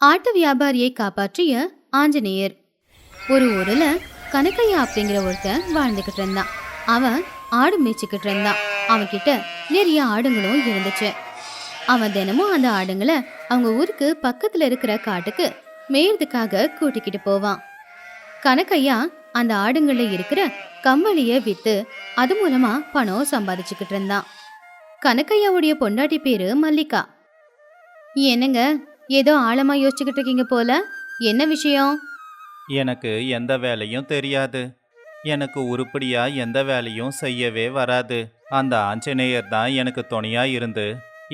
ஆட்டு வியாபாரியை காப்பாற்றிய ஆஞ்சநேயர். ஒரு ஊர்ல கனக்கையா அப்படிங்கிற ஒருத்தன் வாழ்ந்துகிட்டு இருந்தான். அவன் ஆடு மேய்ச்சிக்கிட்டு இருந்தான். அவன் கிட்ட நிறைய ஆடுங்களும் இருந்துச்சு. அவன் தினமும் அந்த ஆடுங்களை அவங்க ஊருக்கு பக்கத்துல இருக்கிற காட்டுக்கு மேயறதுக்காக கூட்டிக்கிட்டு போவான். கனக்கையா அந்த ஆடுங்கள்ல இருக்கிற கம்பளிய வித்து அது மூலமா பணம் சம்பாதிச்சுக்கிட்டு இருந்தான். கனக்கையாவுடைய பொண்டாட்டி பேரு மல்லிகா. என்னங்க, ஏதோ ஆழமா யோசிச்சுக்கிட்டு இருக்கீங்க போல, என்ன விஷயம்? எனக்கு எந்த வேலையும் தெரியாது. எனக்கு உருப்படியா எந்த வேலையும் செய்யவே வராது. அந்த ஆஞ்சநேயர் தான் எனக்கு துணையா இருந்து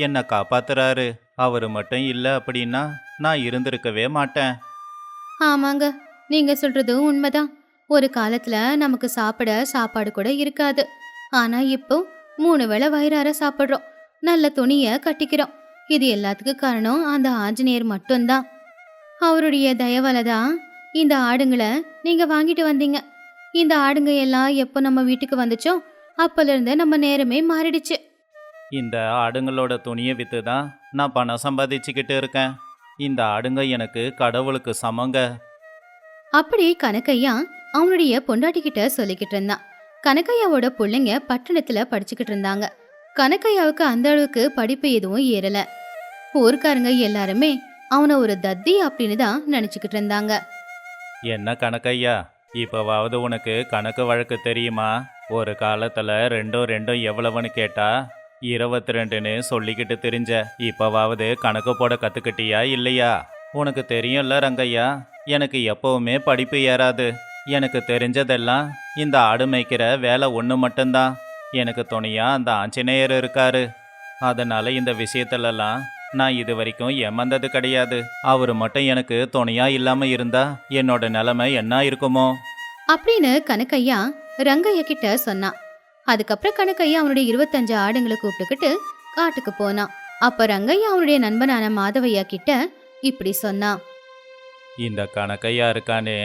என்னை காப்பாத்துறாரு. அவரு மட்டும் இல்லை அப்படின்னா நான் இருந்திருக்கவே மாட்டேன். ஆமாங்க, நீங்க சொல்றதும் உண்மைதான். ஒரு காலத்துல நமக்கு சாப்பிட சாப்பாடு கூட இருக்காது. ஆனா இப்போ 3 வேளை வயிறார சாப்பிடுறோம், நல்ல துணிய கட்டிக்கிறோம். இது எல்லாத்துக்கும் காரணம் அந்த ஆஞ்சநேயர் மட்டும்தான். அவருடைய தயவால தான் இந்த ஆடுங்களை நீங்க வாங்கிட்டு வந்தீங்க. இந்த ஆடுங்க எல்லாம் எப்போ நம்ம வீட்டுக்கு வந்துச்சோ அப்பல இருந்து நம்ம நேரமே மாறிடுச்சு. இந்த ஆடுங்களோட துணியை வித்து தான் நான் பணம் சம்பாதிச்சுக்கிட்டு இருக்கேன். இந்த ஆடுங்க எனக்கு கடவுளுக்கு சமங்க. அப்படி கனக்கையா அவனுடைய பொண்டாட்டி கிட்ட சொல்லிக்கிட்டு இருந்தான். கனக்கையாவோட பிள்ளைங்க பட்டணத்துல படிச்சுக்கிட்டு இருந்தாங்க. கனக்கையாவுக்கு அந்த அளவுக்கு படிப்பு எதுவும் ஏறல. ஊர்க்காரங்க எல்லாருமே அவனை ஒரு தத்தி அப்படின்னு தான் நினைச்சுக்கிட்டு இருந்தாங்க. என்ன கணக்கையா, இப்போவாவது உனக்கு கணக்கு வழக்கு தெரியுமா? ஒரு காலத்தில் ரெண்டும் ரெண்டும் எவ்வளவுன்னு கேட்டா 22ன்னு சொல்லிக்கிட்டு தெரிஞ்ச. இப்போவாவது கணக்கு போட கற்றுக்கிட்டியா இல்லையா? உனக்கு தெரியும்ல ரங்கையா, எனக்கு எப்பவுமே படிப்பு ஏறாது. எனக்கு தெரிஞ்சதெல்லாம் இந்த ஆடு மேய்க்கிற வேலை ஒன்று மட்டும்தான். எனக்கு துணையா அந்த ஆஞ்சநேயர் இருக்காரு. அதனால இந்த விஷயத்துலலாம் நான் இது வரைக்கும் ஏமாந்தது கிடையாது. அவரு மட்டும் எனக்கு துணையா இல்லாம இருந்தா என்னோட நிலைமை என்ன இருக்குமோ அப்படின்னு கனக்கையா ரங்கையா கிட்ட சொன்னான். அதுக்கப்புறம் கனக்கையா அவனுடைய 25 ஆடுங்களை கூப்பிட்டுக்கிட்டு காட்டுக்கு போனான். அப்ப ரங்கையா அவனுடைய நண்பனான மாதவையா கிட்ட இப்படி சொன்னான். இந்த கணக்கையா இருக்கானே,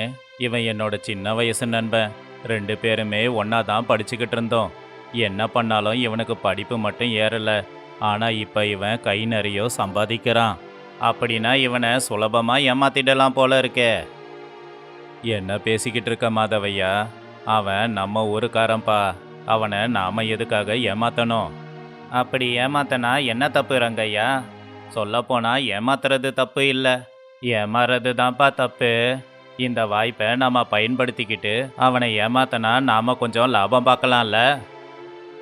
இவன் என்னோட சின்ன வயசு நண்பன். 2 பேருமே ஒன்னா தான் படிச்சுக்கிட்டு இருந்தோம். என்ன பண்ணாலும் இவனுக்கு படிப்பு மட்டும் ஏறல. ஆனா இப்ப இவன் கை நிறைய சம்பாதிக்கிறான். அப்படின்னா இவனை சுலபமா ஏமாத்திடலாம் போல இருக்கே. என்ன பேசிக்கிட்டு இருக்க மாதவையா? அவன் நம்ம ஊருக்காரன்பா. அவனை நாம எதுக்காக ஏமாத்தணும்? அப்படி ஏமாத்தனா என்ன தப்பு ரங்கையா? சொல்லப்போனா ஏமாத்துறது தப்பு இல்லை, ஏமாறது தான்ப்பா தப்பு. இந்த வாய்ப்பை நாம பயன்படுத்திக்கிட்டு அவனை ஏமாத்தனா நாம கொஞ்சம் லாபம் பார்க்கலாம்ல.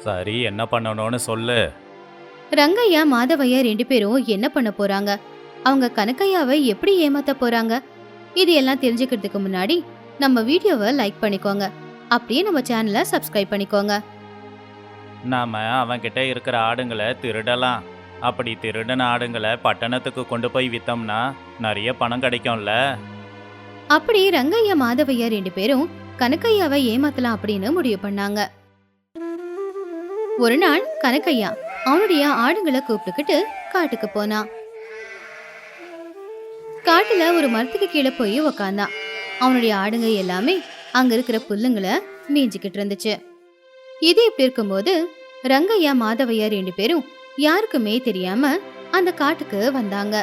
சரி, என்ன பண்ணணும்னு சொல்லு. ரங்கையா மாதவையா 2 பேரும் என்ன பண்ண போறாங்க? அவங்க கனக்கையாவை எப்படி ஏமாத்த போறாங்க? இது எல்லாம் தெரிஞ்சுக்கிறதுக்கு முன்னாடி நம்ம வீடியோவை லைக் பண்ணிக்கோங்க. அப்படியே நம்ம சேனலை சப்ஸ்கிரைப் பண்ணிக்கோங்க. நாம அவன்கிட்ட இருக்கிற ஆடுங்களை திருடலாம். அப்படி திருடின ஆடுங்களை பட்டணத்துக்கு கொண்டு போய் வித்தோம்னா நிறைய பணம் கிடைக்கும்ல. அப்படி ரங்கையா மாதவையா 2 பேரும் கனக்கையாவை ஏமாத்தலாம் அப்படின்னு முடிவு பண்ணாங்க. ஒரு நாள் கனக்கையா அவனுடைய ஆடுங்களை கூப்பிட்டுக்கிட்டு காட்டுக்கு போனான். காட்டுல ஒரு மரத்துக்கு கீழே போய் உக்காந்தான். அவனுடைய ஆடுங்க எல்லாமே அங்க இருக்கிற புல்லுங்களை மேய்ஞ்சிக்கிட்டு இருந்துச்சு. இது இப்படி இருக்கும்போது ரங்கையா மாதவையா 2 பேரும் யாருக்குமே தெரியாம அந்த காட்டுக்கு வந்தாங்க.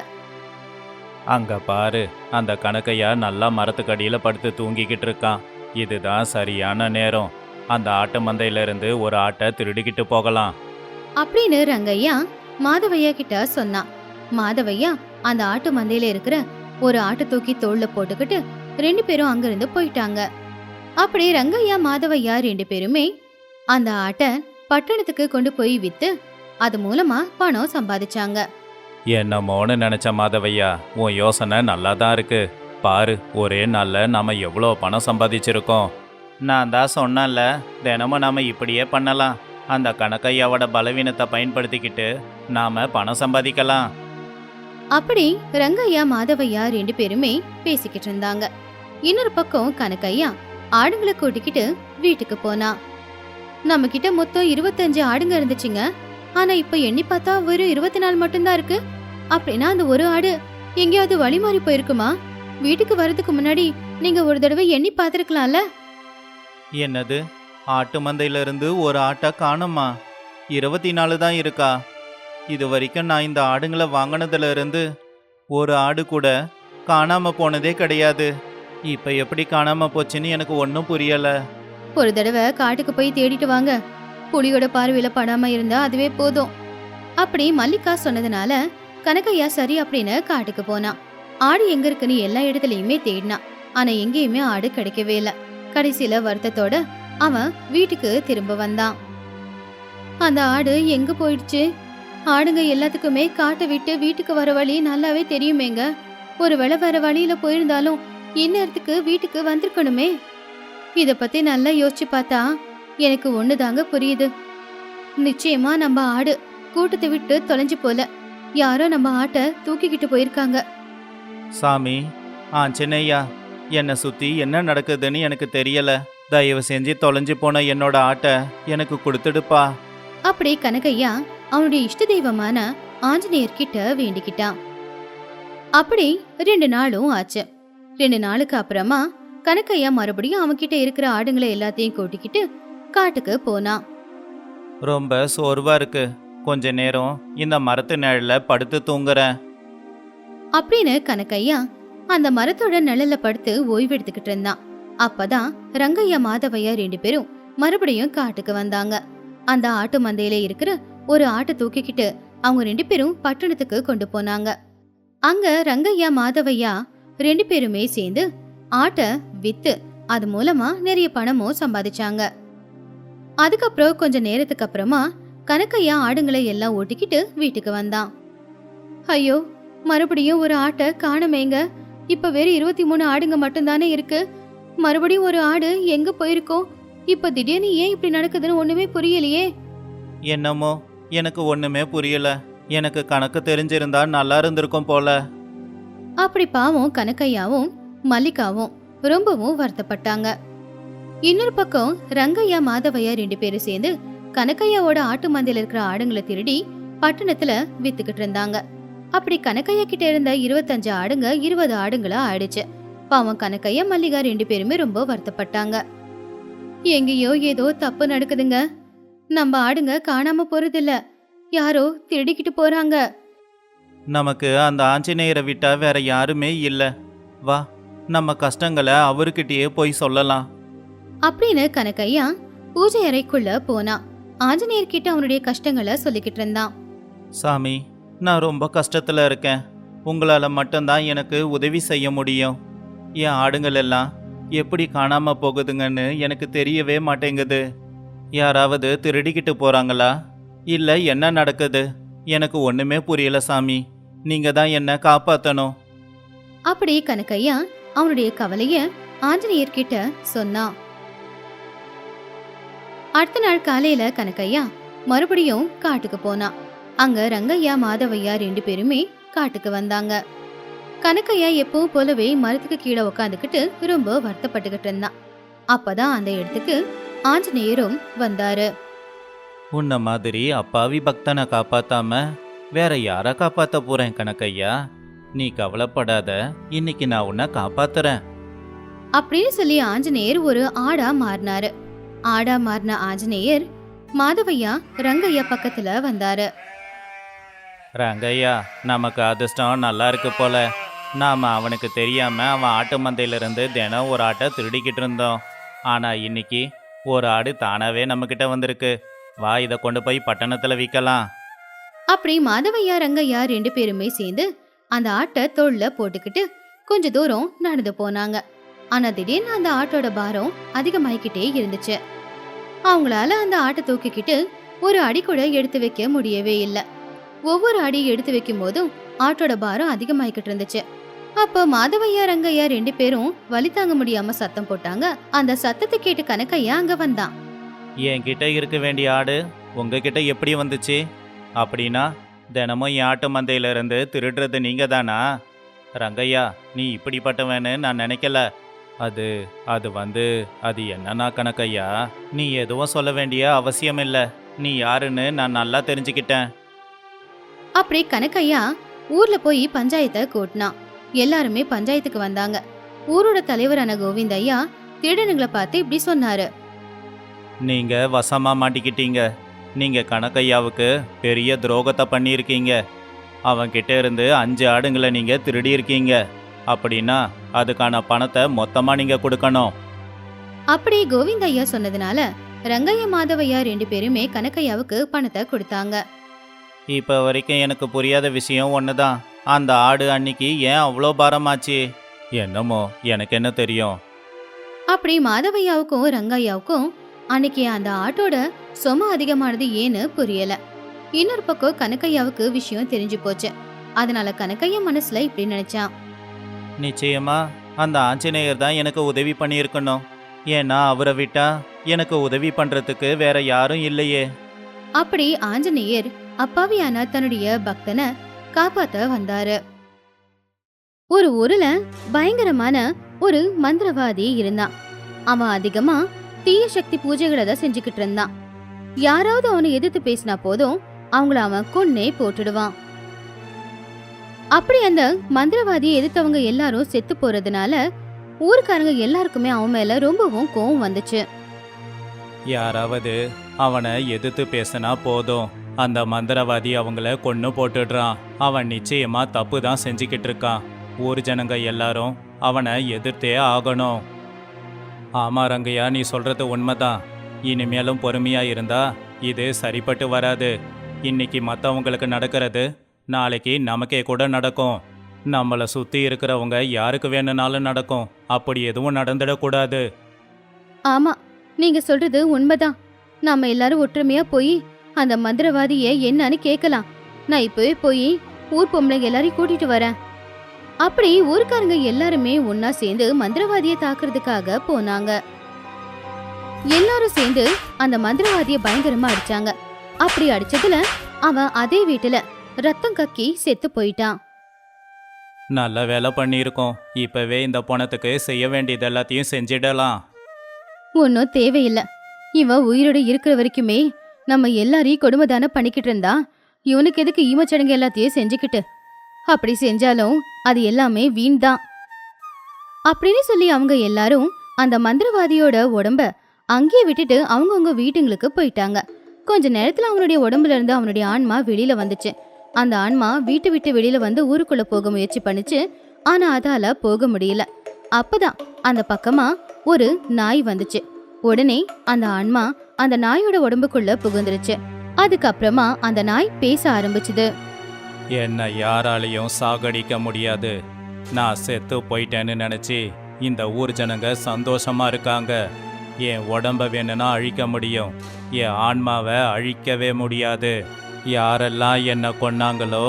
அங்க பாரு, அந்த கணக்கையா நல்லா மரத்துக்கடியில படுத்து தூங்கிக்கிட்டு இருக்கான். இதுதான் சரியான நேரம். அந்த ஆட்டு மந்தையிலிருந்து ஒரு ஆட்டை திருடிக்கிட்டு போகலாம் அப்படின்னு ரங்கையா மாதவையா கிட்ட சொன்னான். மாதவையா அந்த ஆட்டு மந்தையில இருக்கிற ஒரு ஆட்டை தூக்கி தோள்ல போட்டுக்கிட்டு 2 பேரும் அங்கிருந்து போயிட்டாங்க. அப்படி ரங்கையா மாதவையா 2 பேருமே அந்த ஆட்டை பட்டணத்துக்கு கொண்டு போய் வித்து அது மூலமா பணம் சம்பாதிச்சாங்க. என்னமோன்னு நினைச்ச மாதவையா, உன் யோசனை நல்லா தான் இருக்கு. பாரு, ஒரே நாள்ல நாம எவ்வளோ பணம் சம்பாதிச்சிருக்கோம். நான் தான் சொன்னேன்ல, தினமும் நாம இப்படியே பண்ணலாம். அந்த கணக்கையாவோட பலவீனத்தை பயன்படுத்திக்கிட்டு நாம பணம் சம்பாதிக்கலாம். அப்படி ரங்கையா மாதவையா 2 பேருமே பேசிக்கிட்டு இருந்தாங்க. இன்னொரு பக்கம் கனக்கையா ஆடுங்களை கூட்டிக்கிட்டு வீட்டுக்கு போனா. நம்ம கிட்ட மொத்தம் 25 ஆடுங்க இருந்துச்சுங்க. ஆனா இப்ப எண்ணி பார்த்தா வெறும் 24 மட்டும்தான் இருக்கு. அப்படின்னா அந்த ஒரு ஆடு எங்கேயாவது வழி மாறி போயிருக்குமா? வீட்டுக்கு வர்றதுக்கு முன்னாடி நீங்க ஒரு தடவை எண்ணி பார்த்திருக்கலாம்ல. என்னது, ஆட்டு மந்தையிலிருந்து ஒரு ஆட்டை காணுமா? 24 தான் இருக்கா? இது வரைக்கும் நான் இந்த ஆடுங்களை வாங்கினதுல இருந்து ஒரு ஆடு கூட காணாம போனதே கிடையாது. இப்ப எப்படி காணாம போச்சுன்னு எனக்கு ஒன்றும் புரியல. ஒரு தடவை காட்டுக்கு போய் தேடிட்டு வாங்க. புலியோட பார்வையில படாம இருந்தா அதுவே போதும். அப்படி மல்லிகா சொன்னதுனால கனகையா சரி அப்படின்னு காட்டுக்கு போனான். ஆடு எங்க இருக்குன்னு எல்லா இடத்துலயுமே தேடினான். ஆனா எங்கேயுமே ஆடு கிடைக்கவே இல்ல. கடைசியில வருத்தத்தோட அவன் வீட்டுக்கு திரும்ப வந்தான். அந்த ஆடு எங்க போயிடுச்சு? ஆடுங்க எல்லாத்துக்குமே காட்டை விட்டு வீட்டுக்கு வர வழி நல்லாவே தெரியுமேங்க. ஒருவேளை வர வழியில போயிருந்தாலும் இந்நேரத்துக்கு வீட்டுக்கு வந்திருக்கணுமே. இத பத்தி நல்லா யோசிச்சு பார்த்தா எனக்கு ஒண்ணுதாங்க புரியுது. நிச்சயமா நம்ம ஆடு கூட்டத்தை விட்டு தொலைஞ்சு போல. யாரோ நம்ம ஆட்டை தூக்கிக்கிட்டு போயிருக்காங்க. சாமி, ஆஞ்சநேயா, என்னை சுத்தி என்ன நடக்குதுன்னு எனக்கு தெரியல. தயவு செஞ்சு தொலைஞ்சு போன என்னோட ஆட்டை எனக்கு கொடுத்துடுப்பா. அப்படி கனகையா அவனுடைய இஷ்ட தெய்வமான ஆஞ்சநேயர் கிட்ட வேண்டிக்கிட்டான். அப்படி 2 நாளும் ஆச்சு. 2 நாளுக்கு அப்புறமா கனகையா மறுபடியும் அவன்கிட்ட இருக்கிற ஆடுங்களை எல்லாத்தையும் கூட்டிக்கிட்டு காட்டுக்கு போனான். ரொம்ப சோர்வா இருக்கு. கொஞ்ச நேரம் இந்த மரத்து நிழல்ல படுத்து தூங்குறேன் அப்படின்னு கனகையா அந்த மரத்தோட நிழல்ல படுத்து ஓய்வு எடுத்துக்கிட்டு இருந்தான். அப்பதான் ரங்கையா மாதவையா 2 பேரும் மறுபடியும் காட்டுக்கு வந்தாங்க. அந்த ஆட்டு மந்தையில இருக்கிற ஒரு ஆட்டை தூக்கிக்கிட்டு அவங்க 2 பேரும் பட்டணத்துக்கு கொண்டு போனாங்க. அங்க ரங்கையா மாதவையா 2 பேருமே சேர்ந்து ஆட்டை வித்து அது மூலமா நிறைய பணமும் சம்பாதிச்சாங்க. அதுக்கப்புறம் கொஞ்ச நேரத்துக்கு அப்புறமா கனகையா ஆடுங்களை எல்லாம் ஓட்டிக்கிட்டு வீட்டுக்கு வந்தான். ஐயோ, மறுபடியும் ஒரு ஆட்டை காணமேங்க. இப்ப வெறும் 23 ஆடுங்க மட்டும்தானே இருக்கு. மறுபடியும் ஒரு ஆடு எங்க போயிருக்கோம்? இப்ப திடீர்னு ஏன் இப்படி நடக்குதுன்னு ஒண்ணுமே புரியலையே. என்னமோ எனக்கு ஒண்ணுமே புரியல. எனக்கு கணக்கு தெரிஞ்சிருந்தா நல்லா இருந்திருக்கும் போல. அப்படி பாவம் கனகையாவும் மல்லிகாவும் ரொம்பவும் வருத்தப்பட்டாங்க. இன்னொரு பக்கம் ரங்கையா மாதவையா 2 பேரும் சேர்ந்து கனகையாவோட ஆட்டு மந்தையில இருக்கிற ஆடுங்களை திருடி பட்டணத்துல வித்துக்கிட்டு இருந்தாங்க. அப்படி கனகையா கிட்ட இருந்த 25 ஆடுங்க 20 ஆடுங்களா ஆயிடுச்சு. பாவம் கனகையா மல்லிகா 2 பேருமே ரொம்ப வருத்தப்பட்டாங்க. எங்கேயோ ஏதோ தப்பு நடக்குதுங்க. நம்ம ஆடுங்க காணாம போறதில்ல, யாரோ திருடிக்கிட்டு போறாங்க. நமக்கு அந்த ஆஞ்சநேயரை விட்டா வேற யாருமே இல்ல. வா, நம்ம கஷ்டங்களை அவர்கிட்டயே போய் சொல்லலாம் அப்படின்னு கனகையா பூஜை அறைக்குள்ள போனா. ஆஞ்சநேயர் கிட்ட அவனுடைய கஷ்டங்களை சொல்லிக்கிட்டு இருந்தான். சாமி, நான் ரொம்ப கஷ்டத்துல இருக்கேன். உங்களால மட்டும்தான் எனக்கு உதவி செய்ய முடியும். என் ஆடுங்கள் எல்லாம் எப்படி காணாம போகுதுங்கன்னு எனக்கு தெரியவே மாட்டேங்குது. யாராவது திருடிக்கிட்டு போறாங்களா இல்ல என்ன நடக்குது? எனக்கு ஒண்ணுமே புரியல சாமி. நீங்க தான் என்ன காப்பாத்தணும். அப்படி கனகையா அவனுடைய கவலைய ஆஞ்சநேயர் கிட்ட சொன்னான். அடுத்த நாள் காலையில கனகையா மறுபடியும் காட்டுக்கு போனான். அங்க ரங்கையா மாதவையா 2 பேருமே காட்டுக்கு வந்தாங்க. கனகையா எப்பவும் போலவே மரத்துக்கு கீழே உக்காந்துக்கிட்டு ரொம்ப வருத்தப்பட்டுக்கிட்டு இருந்தான். அப்பதான் அந்த இடத்துக்கு ஆஞ்சநேயரும் வந்தாரு. உன்ன மாதிரி அப்பாவி பக்தனை காப்பாத்தாம வேற யார காப்பாத்த போறேன் கனகையா? நீ கவலைப்படாத, இன்னைக்கு நான் உன்னை காப்பாத்துறேன் அப்படின்னு சொல்லி ஆஞ்சநேயர் ஒரு ஆடா மாறினாரு. ஆடா மாறின ஆஞ்சநேயர் மாதவையா ரங்கையா பக்கத்துல வந்தாரு. ரங்கையா, நமக்கு அதிர்ஷ்டம் நல்லா இருக்கு போல. நாம அவனுக்கு தெரியாம அவன் ஆட்டு மந்தையிலிருந்து தினம் ஒரு ஆட்டை திருடிக்கிட்டு இருந்தோம். ஆனா இன்னைக்கு ஒரு ஆடு தானாவே நம்ம கிட்ட வந்திருக்கு. வா, இதை கொண்டு போய் பட்டணத்துல விற்கலாம். அப்படி மாதவையா ரங்கையா 2 பேருமே சேர்ந்து அந்த ஆட்டை தோள்ல போட்டுக்கிட்டு கொஞ்ச தூரம் நடந்து போனாங்க. ஆனா திடீர்னு அந்த ஆட்டோட பாரம் அதிகமாயிக்கிட்டே இருந்துச்சு. அவங்களால அந்த ஆட்டை தூக்கிக்கிட்டு ஒரு அடி கூட எடுத்து வைக்க முடியவே இல்லை. ஒவ்வொரு அடி எடுத்து வைக்கும் போதும் ஆட்டோட பாரம் அதிகமாயிக்கிட்டு இருந்துச்சு. அப்போ மாதவையா ரங்கையா 2 பேரும் வலி தாங்க முடியாம சத்தம் போட்டாங்க. அந்த சத்தத்தை கேட்டு கனகையா அங்க வந்தான். என்கிட்ட இருக்க வேண்டிய ஆடு உங்ககிட்ட எப்படி வந்துச்சு? அப்படின்னா தினமும் என் ஆட்டு மந்தையிலிருந்து திருடுறது நீங்க தானா? ரங்கையா, நீ இப்படிப்பட்டவன்னு நான் நினைக்கல. அது அது என்னன்னா கணக்கையா, நீ எதுவும் சொல்ல வேண்டிய அவசியம் இல்லை. நீ யாருன்னு நான் நல்லா தெரிஞ்சுக்கிட்டேன். அப்படி கனகையா ஊர்ல போய் பஞ்சாயத்தை கூட்டினான். எல்லாருமே பஞ்சாயத்துக்கு வந்தாங்க. ஊரோட தலைவரான கோவிந்தையா திருடனுங்களை பார்த்து இப்படி சொன்னாரு. நீங்க வசமா மாட்டிக்கிட்டீங்க. நீங்க கணக்கையாவுக்கு பெரிய துரோகத்தை பண்ணியிருக்கீங்க. அவன்கிட்ட இருந்து 5 ஆடுங்களை நீங்க திருடி இருக்கீங்க. அப்படின்னா அதுக்கான பணத்தை மொத்தமா நீங்க கொடுக்கணும். அப்படி கோவிந்தையா சொன்னதுனால ரங்கையா மாதவையா 2 பேருமே கனகையாவுக்கு பணத்தை கொடுத்தாங்க. இப்ப வரைக்கும் எனக்கு புரியாத விஷயம் ஒண்ணுதான். அந்த ஆடு அன்னைக்கு ஏன் அவ்வளோ பாரமாச்சு? என்னமோ எனக்கு என்ன தெரியும். அப்படி மாதவையாவுக்கும் ரங்கையாவுக்கும் அன்னைக்கு அந்த ஆட்டோட சுமை அதிகமானது ஏன்னு புரியல. இன்னொரு பக்கம் கனகையாவுக்கு விஷயம் தெரிஞ்சு போச்சு. அதனால கனகையா மனசுல இப்படி நினைச்சான். நிச்சயமா அந்த ஆஞ்சநேயர் தான் எனக்கு உதவி பண்ணியிருக்கணும். ஏன்னா அவரை விட்டா எனக்கு உதவி பண்றதுக்கு வேற யாரும் இல்லையே. அப்படி ஆஞ்சநேயர் அப்பாவியான தன்னுடைய பக்தனை காப்பாத்த வந்தாரு. ஒரு ஊர்ல பயங்கரமான ஒரு மந்திரவாதி இருந்தான். அவன் அதிகமா தீய சக்தி பூஜைகளை தான் செஞ்சுக்கிட்டு இருந்தான். யாராவது அவனை எதிர்த்து பேசினா போதும் அவங்கள அவன் கொன்னே போட்டுடுவான். அப்படி அந்த மந்திரவாதியை எதிர்த்தவங்க எல்லாரும் செத்து போறதுனால ஊருக்காரங்க எல்லாருக்குமே அவன் மேல ரொம்பவும் கோவம் வந்துச்சு. யாராவது அவனை எதிர்த்து பேசினா போதும் அந்த மந்திரவாதி அவங்கள கொன்னு போட்டுடுறான். அவன் நிச்சயமா தப்பு தான் செஞ்சுக்கிட்டு இருக்கான். ஊர் ஜனங்க எல்லாரும் அவனை எதிர்த்தே ஆகணும். ஆமா ரங்கையா, நீ சொல்றது உண்மைதான். இனிமேலும் பொறுமையா இருந்தா இது சரிப்பட்டு வராது. இன்னைக்கு மற்றவங்களுக்கு நடக்கிறது நாளைக்கு நமக்கே கூட நடக்கும். நம்மளை சுத்தி இருக்கிறவங்க யாருக்கு வேணும்னாலும் நடக்கும். அப்படி எதுவும் நடந்துடக்கூடாது. ஆமா, நீங்க சொல்றது உண்மைதான். நாம எல்லாரும் ஒற்றுமையா போய் அந்த மந்திரவாதிய என்னன்னு கேட்கலாம். நான் இப்பவே போய் ஊர் பொம்பளைங்க எல்லாரையும் கூட்டிட்டு வரேன். அப்படி ஊருக்காரங்க எல்லாருமே ஒன்னா சேர்ந்து மந்திரவாதியை தாக்குறதுக்காக போனாங்க. எல்லாரும் சேர்ந்து அந்த மந்திரவாதிய பயங்கரமா அடிச்சாங்க. அப்படி அடிச்சதுல அவன் அதே வீட்டுல ரத்தம் கக்கி செத்து போயிட்டான். நல்ல வேலை பண்ணியிருக்கோம். இப்பவே இந்த பணத்துக்கு செய்ய வேண்டியது எல்லாத்தையும் செஞ்சிடலாம். ஒன்னும் தேவையில்லை. இவன் உயிரோட இருக்கிற வரைக்குமே நம்ம எல்லாரையும் கொடுமை தானே பண்ணிக்கிட்டு இருந்தா. இவனுக்கு எதுக்கு ஈமச்சடங்கு எல்லாத்தையும் செஞ்சுக்கிட்டு? அப்படி செஞ்சாலும் அது எல்லாமே வீண் தான் அப்படின்னு சொல்லி அவங்க எல்லாரும் அந்த மந்திரவாதியோட உடம்ப அங்கேயே விட்டுட்டு அவங்கவுங்க வீட்டுங்களுக்கு போயிட்டாங்க. கொஞ்ச நேரத்துல அவனுடைய உடம்புல இருந்து அவனுடைய ஆன்மா வெளியில வந்துச்சு. அந்த ஆன்மா வீட்டை விட்டு வெளியில வந்து ஊருக்குள்ள போக முயற்சி பண்ணுச்சு. ஆனா அதால போக முடியல. அப்பதான் அந்த பக்கமா ஒரு நாய் வந்துச்சு. உடனே அந்த ஆன்மா அந்த நாயோட உடம்புக்குள்ள புகுந்துருச்சு. அதுக்கப்புறமா அந்த நாய் பேச ஆரம்பிச்சுது. என்னை யாராலையும் சாகடிக்க முடியாது. நான் செத்து போயிட்டேன்னு நினைச்சு இந்த ஊர் ஜனங்க சந்தோஷமா இருக்காங்க. என் உடம்ப வேணும்னா அழிக்க முடியும், என் ஆன்மாவை அழிக்கவே முடியாது. யாரெல்லாம் என்னை கொன்னாங்களோ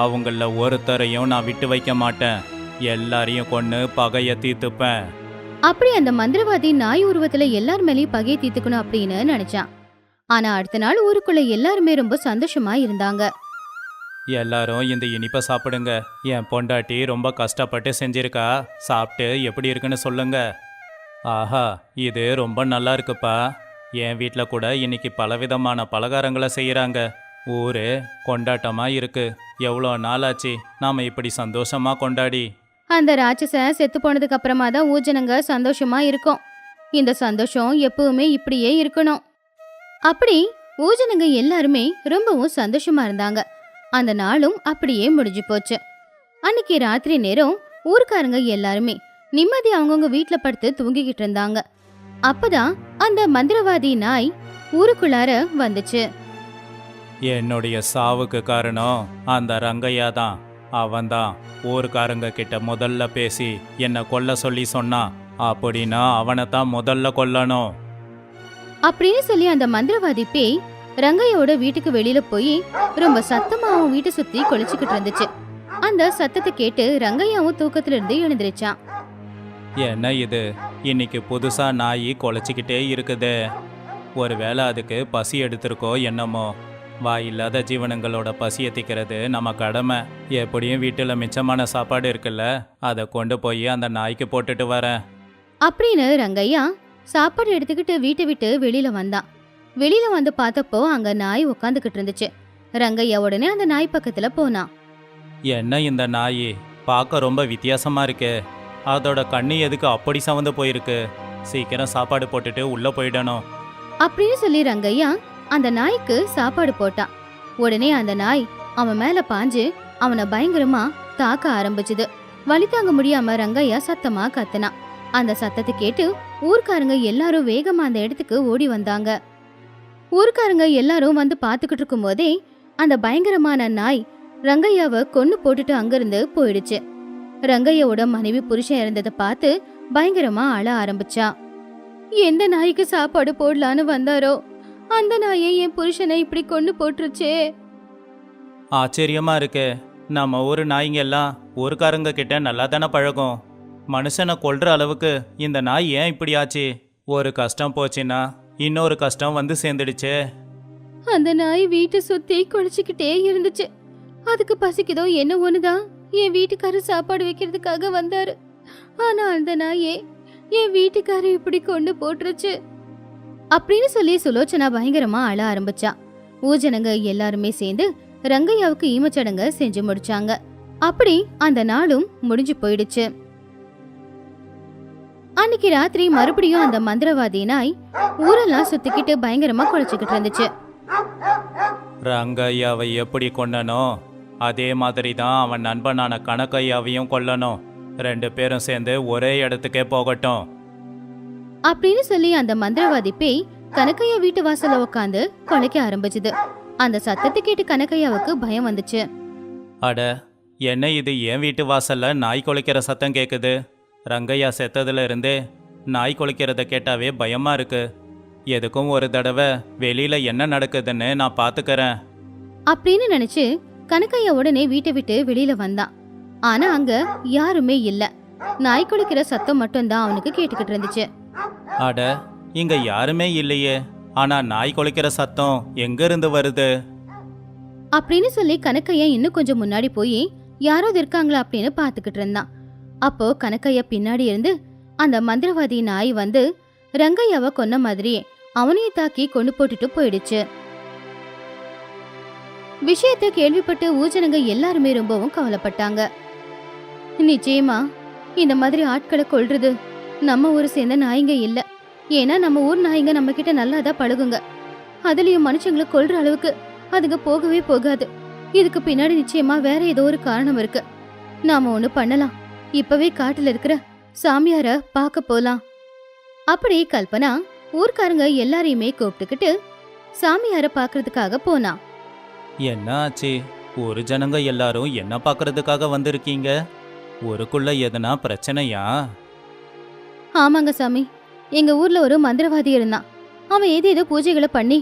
அவங்கள ஒருத்தரையும் நான் விட்டு வைக்க மாட்டேன். எல்லாரையும் கொன்னு பகைய தீர்த்துப்பேன். அப்படி அந்த மந்திரவாதி நாய் உருவத்துல எல்லார் மேலேயும் பகையை தீர்த்துக்கணும் அப்படின்னு நினைச்சான். ஆனா அடுத்த நாள் ஊருக்குள்ள எல்லாருமே ரொம்ப சந்தோஷமா இருந்தாங்க. எல்லாரும் இந்த இனிப்பை சாப்பிடுங்க. என் பொண்டாட்டி ரொம்ப கஷ்டப்பட்டு செஞ்சிருக்கா. சாப்பிட்டு எப்படி இருக்குன்னு சொல்லுங்க. ஆஹா, இது ரொம்ப நல்லா இருக்குப்பா. என் வீட்டில் கூட இன்னைக்கு பலவிதமான பலகாரங்களை செய்கிறாங்க. ஊரே கொண்டாட்டமா இருக்கு. எவ்வளோ நாளாச்சு நாம இப்படி சந்தோஷமா கொண்டாடி. அந்த ராட்சசன் செத்து போனதுக்கு அப்புறமா தான் ஊஜனங்க சந்தோஷமா இருக்கும். இந்த சந்தோஷம் எப்பவுமே இப்படியே இருக்கணும். அப்படி ஊஜனங்க எல்லாருமே ரொம்பவும் சந்தோஷமா இருந்தாங்க. அந்த நாளும் அப்படியே முடிஞ்சு போச்சு. அன்னைக்கு ராத்திரி நேரம் ஊர்க்காரங்க எல்லாருமே நிம்மதி அவங்கவுங்க வீட்டுல படுத்து தூங்கிக்கிட்டு இருந்தாங்க. அப்பதான் அந்த மந்திரவாதி நாய் ஊருக்குள்ளார வந்துச்சு. என்னுடைய சாவுக்கு காரணம் அந்த ரங்கையா தான். அவன்தான் ஊர்க்காரங்க கிட்ட முதல்ல பேசி என்னை கொல்ல சொல்லி சொன்னான். அப்படின்னா அவனை தான் முதல்ல கொல்லணும் அப்படின்னு சொல்லி அந்த மந்திரவாதி பேய் ரங்கையோட வீட்டுக்கு வெளியில போய் ரொம்ப சத்தமா அவன் வீட்டை சுத்தி கொலைச்சுக்கிட்டு இருந்துச்சு. அந்த சத்தத்தை கேட்டு ரங்கையாவும் தூக்கத்துல இருந்து எழுந்திருச்சான். என்ன இது, இன்னைக்கு புதுசா நாய் கொலைச்சிக்கிட்டே இருக்குதே. ஒருவேளை அதுக்கு பசி எடுத்திருக்கோ என்னமோ. வாயில்லாத ஜீவனங்களோட பசியை தீக்கிறது நம்ம கடமை. எப்படியும் வீட்டில் மிச்சமான சாப்பாடு இருக்குல்ல, அதை கொண்டு போய் அந்த நாய்க்கு போட்டுட்டு வரேன் அப்படின்னு ரங்கையா சாப்பாடு எடுத்துக்கிட்டு வீட்டை விட்டு வெளியில வந்தான். வெளியில வந்து பார்த்தப்போ அங்க நாய் உட்காந்துக்கிட்டு இருந்துச்சு. ரங்கையா உடனே அந்த நாய் பக்கத்துல போனான். என்ன இந்த நாய் பார்க்க ரொம்ப வித்தியாசமா இருக்கே. அதோட கண்ணு எதுக்கு அப்படி சவந்து போயிருக்கு? சீக்கிரம் சாப்பாடு போட்டுட்டு உள்ள போயிடணும் அப்படின்னு சொல்லி ரங்கையா அந்த நாய்க்கு சாப்பாடு போட்டான். உடனே அந்த நாய் அவன் மேல பாஞ்சு அவனை பயங்கரமா தாக்க ஆரம்பிச்சுது. வலி தாங்க முடியாம ரங்கையா சத்தமா கத்துனான். அந்த சத்தத்தை கேட்டு ஊர்க்காரங்க எல்லாரும் வேகமா அந்த இடத்துக்கு ஓடி வந்தாங்க. ஊர்க்காரங்க எல்லாரும் வந்து பாத்துக்கிட்டு இருக்கும் போதே அந்த பயங்கரமான நாய் ரங்கையாவை கொன்னு போட்டுட்டு அங்கிருந்து போயிடுச்சு. ரங்கையோட மனைவி புருஷன் இறந்ததை பார்த்து பயங்கரமா அழ ஆரம்பிச்சா. எந்த நாய்க்கு சாப்பாடு போடலான்னு வந்தாரோ அந்த நாயை என் புருஷனை இப்படி கொன்னு போட்டுருச்சே. ஆச்சரியமா இருக்கு. நம்ம ஊர் நாய்ங்க எல்லாம் ஊர்க்காரங்க கிட்ட நல்லா தானே பழகும். மனுஷனை கொல்ற அளவுக்கு இந்த நாய் ஏன் இப்படி ஆச்சு? ஒரு கஷ்டம் போச்சுன்னா இன்னொரு கஷ்டம் வந்து சேர்ந்துடுச்சே. அந்த நாய் வீட்டை சுத்தி குளிச்சுக்கிட்டே இருந்துச்சு. அதுக்கு பசிக்குதோ என்ன ஒண்ணுதான் என் வீட்டுக்காரர் சாப்பாடு வைக்கிறதுக்காக வந்தாரு. ஆனா அந்த நாயே என் வீட்டுக்காரர் இப்படி கொண்டு போட்டுருச்சு அப்படின்னு சொல்லி சுலோச்சனா பயங்கரமா அழ ஆரம்பிச்சா. ஊஜனங்க எல்லாருமே சேர்ந்து ரங்கையாவுக்கு ஈமச்சடங்க செஞ்சு முடிச்சாங்க. அப்படி அந்த நாளும் முடிஞ்சு போயிடுச்சு. அன்னைக்கு ராத்திரி மறுபடியும் அந்த மந்திரவாதி நாய் ஊரெல்லாம் சுத்திக்கிட்டு பயங்கரமா குலைச்சுக்கிட்டு இருந்துச்சு. ரங்கையாவை எப்படி கொல்லனோ அதே மாதிரி தான் அவன் நண்பனான கணக்கையாவையும் கொல்லணும். 2 பேரும் சேர்ந்து ஒரே இடத்துக்கே போகட்டும் அப்படின்னு சொல்லி அந்த மந்திரவாதி பேய் கனக்கையா வீட்டு வாசல்ல உட்காந்து கொலைக்க ஆரம்பிச்சுது. அந்த சத்தத்தை கேட்டு கனக்கையாவுக்கு பயம் வந்துச்சு. அட, என்ன இது என் வீட்டு வாசல்ல நாய் குலைக்கிற சத்தம் கேட்குது? ரங்கையா செத்ததுல இருந்தே நாய் குலைக்கிறத கேட்டாவே பயமா இருக்கு. எதுக்கும் ஒரு தடவை வெளியில என்ன நடக்குதுன்னு நான் பாத்துக்கறேன் அப்படின்னு நினைச்சு கனக்கையா உடனே வீட்டை விட்டு வெளியில வந்தான். ஆனா அங்க யாருமே இல்ல. நாய் குலைக்கிற சத்தம் மட்டும்தான் அவனுக்கு கேட்டுக்கிட்டு இருந்துச்சு. அட, இங்க யாருமே இல்லையே. ஆனா நாய் குலைக்கிற சத்தம் எங்க இருந்து வருது? அப்படின்னு சொல்லி கனக்கையா இன்னும் கொஞ்சம் முன்னாடி போய் யாராவது இருக்காங்களா அப்படின்னு பாத்துக்கிட்டு இருந்தான். அப்போ கனக்கையா பின்னாடி இருந்து அந்த மந்திரவாதி நாய் வந்து ரங்கையாவை கொன்ன மாதிரியே அவனையும் தாக்கி கொண்டு போட்டுட்டு போயிடுச்சு. விஷயத்தை கேள்விப்பட்டு ஊஜனங்க எல்லாருமே ரொம்பவும் கவலைப்பட்டாங்க. நிச்சயமா இந்த மாதிரி ஆட்களை கொல்றது நம்ம ஊரை சேர்ந்த நாய்ங்க இல்ல. ஏன்னா நம்ம ஊர் நாய்ங்க நம்ம கிட்ட நல்லாதான் பழகுங்க. அதுலயும் மனுஷங்களை கொல்ற அளவுக்கு அதுங்க போகவே போகாது. இதுக்கு பின்னாடி நிச்சயமா வேற ஏதோ ஒரு காரணம் இருக்கு. நாம ஒண்ணு பண்ணலாம். இப்பவே காட்டுல இருக்கிற சாமியார பார்க்க போலாம். அப்படி கல்பனா ஊர்க்காரங்க எல்லாரையுமே கூப்பிட்டுக்கிட்டு சாமியார பாக்குறதுக்காக போனா. என்ன ஆச்சு? ஒரு ஜனங்க எல்லாரும் என்ன பார்க்கறதுக்காக வந்திருக்கீங்க? ஊருக்குள்ள எதனா பிரச்சனையா? ஆமாங்க சாமி, எங்க ஊர்ல ஒரு மந்திரவாதி இருந்தான். அவன் ஏதேதோ பூஜைகளை பண்ணி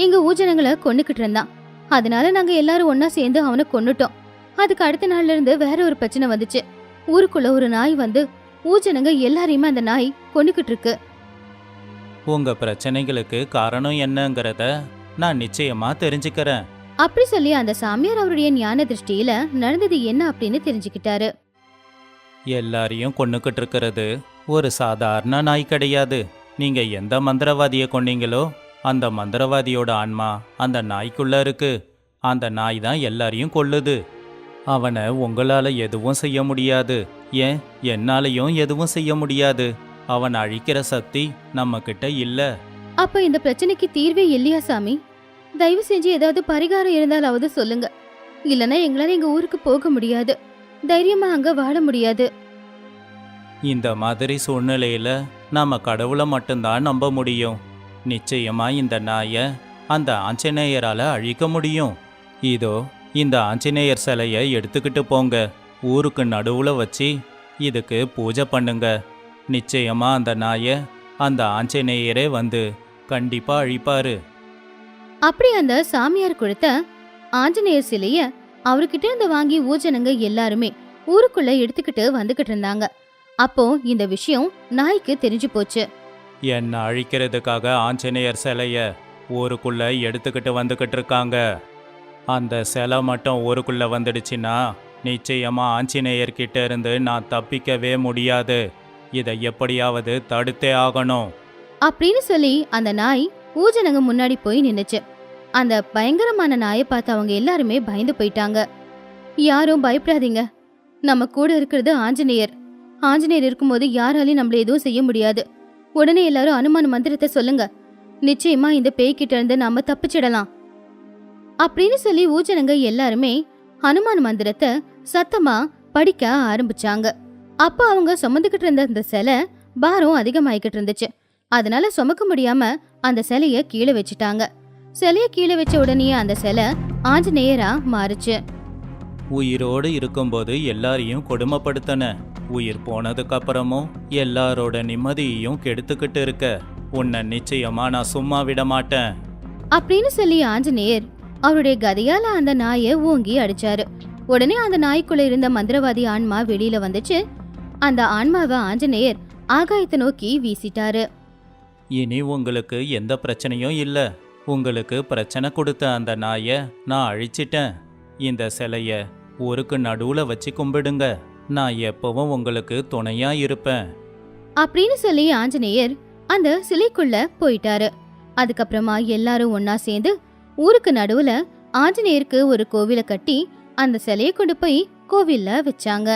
எங்க ஊஜனங்களை கொன்னுக்கிட்டு இருந்தான். அதனால நாங்க எல்லாரும் ஒன்னா சேர்ந்து அவனை கொன்னுட்டோம். அதுக்கு அடுத்த நாள்ல இருந்து வேற ஒரு பிரச்சனை வந்துச்சு. ஊருக்குள்ள ஒரு நாய் வந்து ஊஜனங்க எல்லாரையுமே அந்த நாய் கொன்னுக்கிட்டு இருக்கு. உங்க பிரச்சனைகளுக்கு காரணம் என்னங்கறத நான் நிச்சயமா தெரிஞ்சுக்கிறேன். அப்படி சொல்லி அந்த சாமியார் அவருடைய ஞான திருஷ்டியில நடந்தது என்ன அப்படின்னு தெரிஞ்சுக்கிட்டாரு. எல்லாரையும் கொன்னுக்கிட்டு இருக்கிறது ஒரு சாதாரண நாய் கிடையாது. நீங்க எந்த மந்திரவாதியை கொன்னீங்களோ அந்த மந்திரவாதியோட ஆன்மா அந்த நாய்க்குள்ள இருக்கு. அந்த நாய் தான் எல்லாரையும் கொல்லுது. அவனை உங்களால எதுவும் செய்ய முடியாது. ஏன், என்னாலையும் எதுவும் செய்ய முடியாது. அவன் அழிக்கிற சக்தி நம்ம கிட்ட இல்ல. அப்ப இந்த பிரச்சனைக்கு தீர்வே இல்லையா சாமி? தயவு செஞ்சு ஏதாவது பரிகாரம் இருந்தாலாவது சொல்லுங்க. இல்லனா எங்களால எங்க ஊருக்கு போக முடியாது. தைரியமா அங்க வாழ முடியாது. இந்த மாதிரி சூழ்நிலையில நாம கடவுளை மட்டும்தான் நம்ப முடியும். நிச்சயமா இந்த நாயை அந்த ஆஞ்சநேயரால அழிக்க முடியும். இதோ இந்த ஆஞ்சநேயர் சிலையை எடுத்துக்கிட்டு போங்க. ஊருக்கு நடுவுல வச்சு இதுக்கு பூஜை பண்ணுங்க. நிச்சயமா அந்த நாயை அந்த ஆஞ்சநேயரே வந்து கண்டிப்பா அழிப்பாரு. அப்படி அந்த சாமியார் கொடுத்த ஆஞ்சநேயர் சிலைய அவர்கிட்ட இருந்து வாங்கி ஊஜனங்க எல்லாருமே ஊருக்குள்ள எடுத்துக்கிட்டு வந்துகிட்டு இருந்தாங்க. அப்போ இந்த விஷயம் நாய்க்கு தெரிஞ்சு போச்சு. என்ன அழிக்கிறதுக்காக ஆஞ்சநேயர் சிலைய ஊருக்குள்ள எடுத்துக்கிட்டு வந்துகிட்டு இருக்காங்க. அந்த சிலை மட்டும் ஊருக்குள்ள வந்துடுச்சுன்னா நிச்சயமா ஆஞ்சநேயர்கிட்ட இருந்து நான் தப்பிக்கவே முடியாது. இதை எப்படியாவது தடுத்தே ஆகணும் அப்படின்னு சொல்லி அந்த நாய் ஊஜனங்க முன்னாடி போய் நின்னுச்சு. அந்த பயங்கரமான நாயை பார்த்து அவங்க எல்லாருமே பயந்து போயிட்டாங்க. யாரும் பயப்படாதீங்க, நம்ம கூட இருக்கிறது ஆஞ்சநேயர். ஆஞ்சநேயர் இருக்கும்போது யாராலையும் நம்மள எதுவும் செய்ய முடியாது. உடனே எல்லாரும் அனுமான மந்திரத்தை சொல்லுங்க. நிச்சயமா இந்த பேய்கிட்ட இருந்து நாம தப்பிச்சிடலாம் அப்படின்னு சொல்லி ஊஜனங்க எல்லாருமே ஹனுமான் மந்திரத்தை சத்தமா படிக்க ஆரம்பிச்சாங்க. அப்ப அவங்க சுமந்துகிட்டு இருந்த அந்த சிலை பாரம் அதிகமாயிக்கிட்டு இருந்துச்சு. அதனால சுமக்க முடியாம அந்த சிலைய கீழே வச்சுட்டாங்க. சிலைய கீழே வச்ச உடனே அந்த சிலை ஆஞ்சநேயரா மாறுச்சு. உயிரோடு இருக்கும்போது எல்லாரையும் கொடுமைப்படுத்தன, உயிர் போனதுக்கு அப்புறமும் எல்லாரோட நிம்மதியையும் கெடுத்துக்கிட்டு இருக்க. உன்னை நிச்சயமா நான் சும்மா விட மாட்டேன். அப்படின்னு சொல்லி ஆஞ்சநேயர் அவருடைய கதையால அந்த நாயை ஓங்கி அடிச்சாரு. உடனே அந்த நாய்க்குள்ள இருந்த மந்திரவாதி ஆன்மா வெளியில வந்துச்சு. அந்த ஆன்மாவை ஆஞ்சநேயர் ஆகாயத்தை நோக்கி வீசிட்டாரு. இனி உங்களுக்கு எந்த பிரச்சனையும் இல்ல. உங்களுக்கு பிரச்சனை கொடுத்த அந்த நாயை நான் அழிச்சிட்டேன். இந்த சிலைய ஊருக்கு நடுவுல வச்சு கும்பிடுங்க. நான் எப்பவும் உங்களுக்கு துணையா இருப்பேன். அப்படின்னு சொல்லி ஆஞ்சநேயர் அந்த சிலைக்குள்ள போயிட்டாரு. அதுக்கப்புறமா எல்லாரும் ஒன்னா சேர்ந்து ஊருக்கு நடுவுல ஆஞ்சநேயருக்கு ஒரு கோவிலை கட்டி அந்த சிலையை கொண்டு போய் கோவில்ல வச்சாங்க.